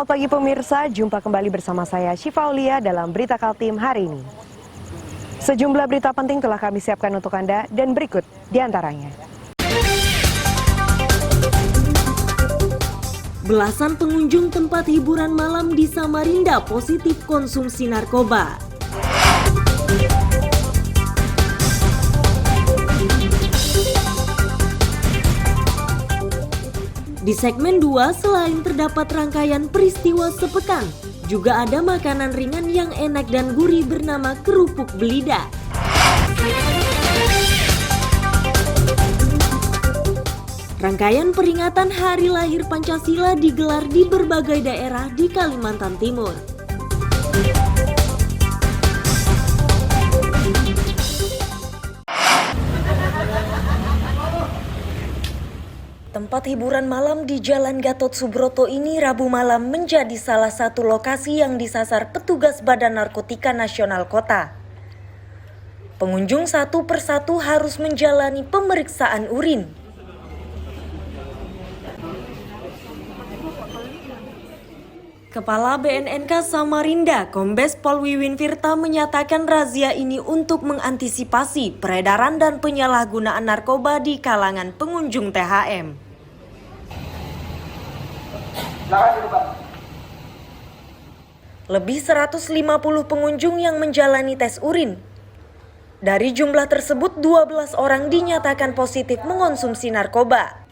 Selamat pagi pemirsa, jumpa kembali bersama saya Syifa Aulia dalam Berita Kaltim hari ini. Sejumlah berita penting telah kami siapkan untuk Anda dan berikut diantaranya. Belasan pengunjung tempat hiburan malam di Samarinda positif konsumsi narkoba. Di segmen 2, selain terdapat rangkaian peristiwa sepekan, juga ada makanan ringan yang enak dan gurih bernama kerupuk belida. Rangkaian peringatan Hari Lahir Pancasila digelar di berbagai daerah di Kalimantan Timur. Tempat hiburan malam di Jalan Gatot Subroto ini Rabu malam menjadi salah satu lokasi yang disasar petugas Badan Narkotika Nasional Kota. Pengunjung satu persatu harus menjalani pemeriksaan urin. Kepala BNNK Samarinda, Kombes Pol Wiwin Firta menyatakan razia ini untuk mengantisipasi peredaran dan penyalahgunaan narkoba di kalangan pengunjung THM. Lebih 150 pengunjung yang menjalani tes urin. Dari jumlah tersebut, 12 orang dinyatakan positif mengonsumsi narkoba.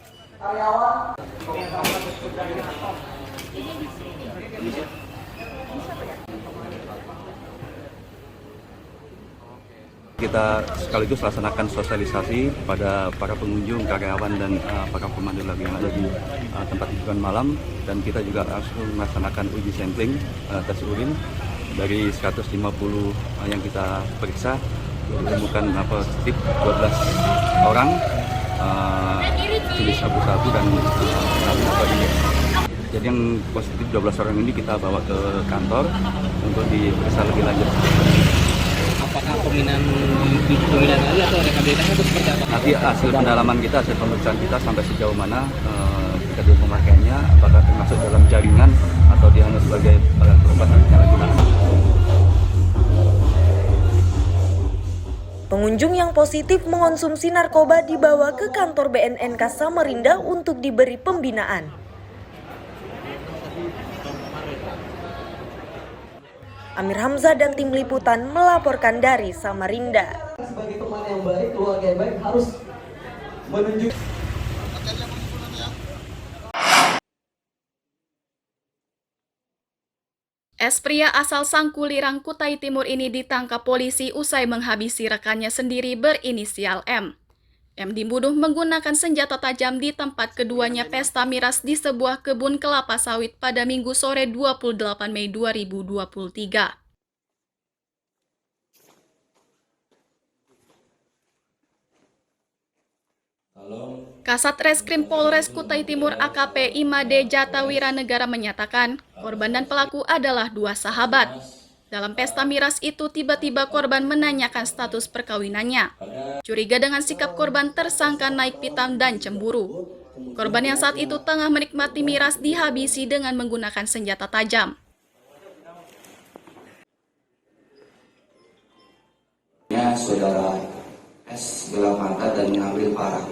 Kita sekaligus laksanakan sosialisasi kepada para pengunjung, karyawan, dan para pemandu lagu yang ada di tempat hiburan malam. Dan kita juga langsung melaksanakan uji sampling tes urin dari 150 yang kita periksa. Ditemukan positif 12 orang jenis sabu-sabu dan narkoba ini. Jadi yang positif 12 orang ini kita bawa ke kantor untuk diperiksa lebih lanjut. Apakah pemindahan lagi atau rehabilitasi itu seperti apa? Nanti hasil pendalaman kita, hasil pemeriksaan kita sampai sejauh mana kedua pemakaiannya, apakah termasuk dalam jaringan atau dia hanya sebagai obat penyalahgunaan. Pengunjung yang positif mengonsumsi narkoba dibawa ke kantor BNNK Samarinda untuk diberi pembinaan. Amir Hamzah dan tim liputan melaporkan dari Samarinda. Sebagai teman yang baik, keluarga yang baik harus menunjukkan. Pria asal Sangkulirang, Kutai Timur ini ditangkap polisi usai menghabisi rekannya sendiri berinisial M. M dibunuh menggunakan senjata tajam di tempat keduanya pesta miras di sebuah kebun kelapa sawit pada Minggu sore 28 Mei 2023. Kasat Reskrim Polres Kutai Timur AKP Imade Jatawira Negara menyatakan korban dan pelaku adalah dua sahabat. Dalam pesta miras itu tiba-tiba korban menanyakan status perkawinannya. Curiga dengan sikap korban, tersangka naik pitam dan cemburu. Korban yang saat itu tengah menikmati miras dihabisi dengan menggunakan senjata tajam. Saudara S gelap mata dan mengambil parang.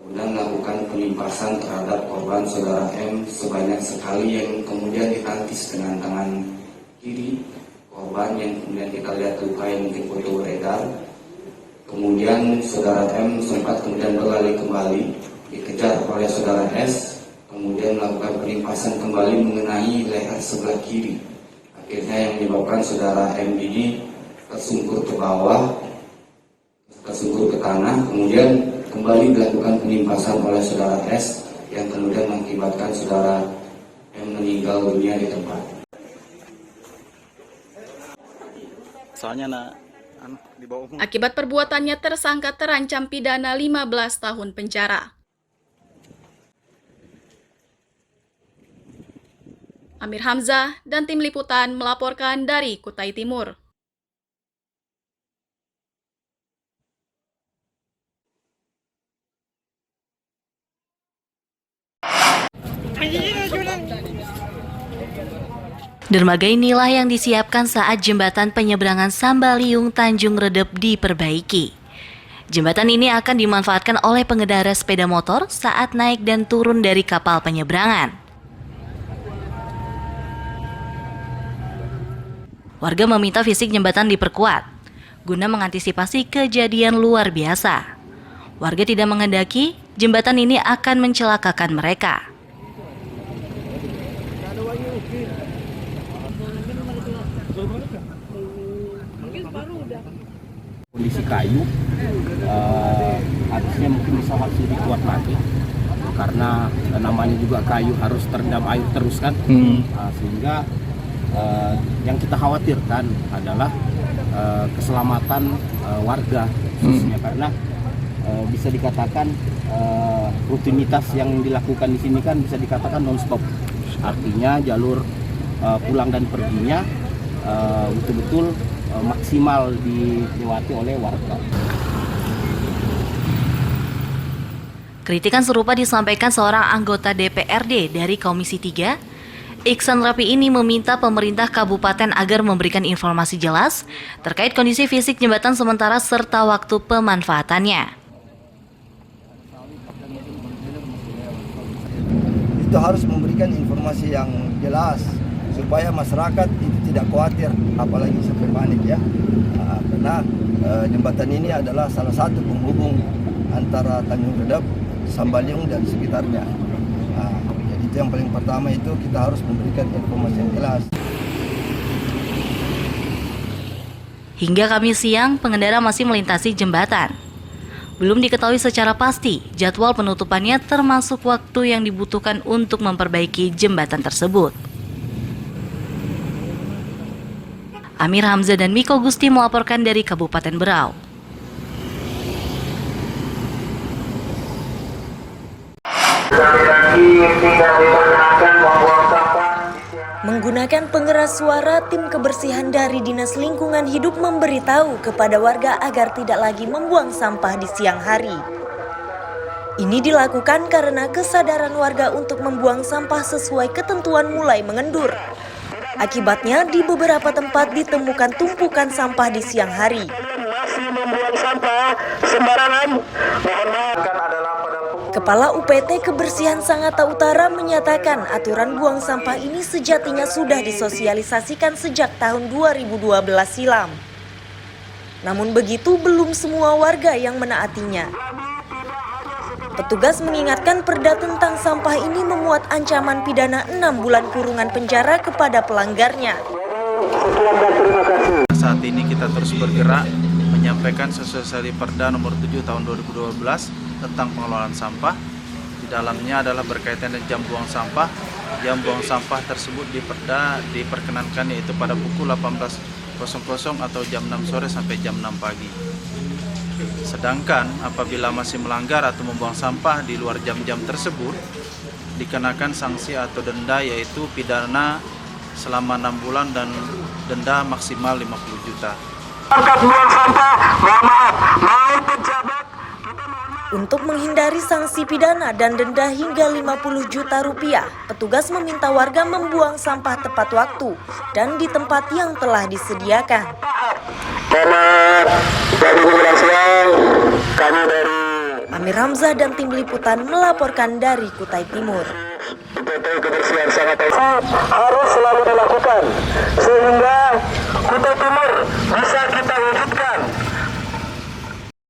Kemudian melakukan penimpasan terhadap korban saudara M sebanyak sekali yang kemudian ditangkis dengan tangan kiri korban yang kemudian kita lihat luka yang mungkin foto beredar. Kemudian saudara M sempat kemudian berlari kembali, dikejar oleh saudara S, kemudian melakukan penimpasan kembali mengenai leher sebelah kiri. Akhirnya yang menyebabkan saudara M ini tersungkur ke bawah, tersungkur ke tanah, kemudian kembali dilakukan penimpasan oleh saudara S yang kemudian mengakibatkan saudara M meninggal dunia di tempat. Akibat perbuatannya, tersangka terancam pidana 15 tahun penjara. Amir Hamzah dan tim liputan melaporkan dari Kutai Timur. Anjingnya jualan. Dermaga inilah yang disiapkan saat jembatan penyeberangan Sambaliung Tanjung Redep diperbaiki. Jembatan ini akan dimanfaatkan oleh pengendara sepeda motor saat naik dan turun dari kapal penyeberangan. Warga meminta fisik jembatan diperkuat guna mengantisipasi kejadian luar biasa. Warga tidak menghendaki jembatan ini akan mencelakakan mereka. Kondisi kayu harusnya mungkin bisa harus dikuat lagi karena namanya juga kayu harus terendam air terus kan. Sehingga yang kita khawatirkan adalah keselamatan warga khususnya karena bisa dikatakan rutinitas yang dilakukan di sini kan bisa dikatakan non-stop. Artinya jalur pulang dan perginya betul-betul maksimal dilewati oleh warga. Kritikan serupa disampaikan seorang anggota DPRD dari Komisi 3. Iksan Rapi ini meminta pemerintah kabupaten agar memberikan informasi jelas terkait kondisi fisik jembatan sementara serta waktu pemanfaatannya. Itu harus memberikan informasi yang jelas supaya masyarakat itu tidak khawatir, apalagi sampai panik ya. Karena jembatan ini adalah salah satu penghubung antara Tanjung Redep, Sambaliung dan sekitarnya. Jadi itu yang paling pertama itu kita harus memberikan informasi yang jelas. Hingga Kamis siang, pengendara masih melintasi jembatan. Belum diketahui secara pasti jadwal penutupannya termasuk waktu yang dibutuhkan untuk memperbaiki jembatan tersebut. Amir Hamzah dan Miko Gusti melaporkan dari Kabupaten Berau. Menggunakan pengeras suara, tim kebersihan dari Dinas Lingkungan Hidup memberitahu kepada warga agar tidak lagi membuang sampah di siang hari. Ini dilakukan karena kesadaran warga untuk membuang sampah sesuai ketentuan mulai mengendur. Akibatnya di beberapa tempat ditemukan tumpukan sampah di siang hari. Kepala UPT Kebersihan Sangatta Utara menyatakan aturan buang sampah ini sejatinya sudah disosialisasikan sejak tahun 2012 silam. Namun begitu belum semua warga yang menaatinya. Petugas mengingatkan perda tentang sampah ini memuat ancaman pidana 6 bulan kurungan penjara kepada pelanggarnya. Saat ini kita terus bergerak menyampaikan sesuai Perda nomor 7 tahun 2012 tentang pengelolaan sampah. Di dalamnya adalah berkaitan dengan jam buang sampah. Jam buang sampah tersebut di Perda diperkenankan yaitu pada pukul 18.00 atau jam 6 sore sampai jam 6 pagi. Sedangkan apabila masih melanggar atau membuang sampah di luar jam-jam tersebut, dikenakan sanksi atau denda yaitu pidana selama 6 bulan dan denda maksimal 50 juta. Untuk menghindari sanksi pidana dan denda hingga 50 juta rupiah, petugas meminta warga membuang sampah tepat waktu dan di tempat yang telah disediakan. Amir Hamzah dan tim liputan melaporkan dari Kutai Timur. Kebersihan Sangatta harus selalu dilakukan sehingga Kutai Timur bisa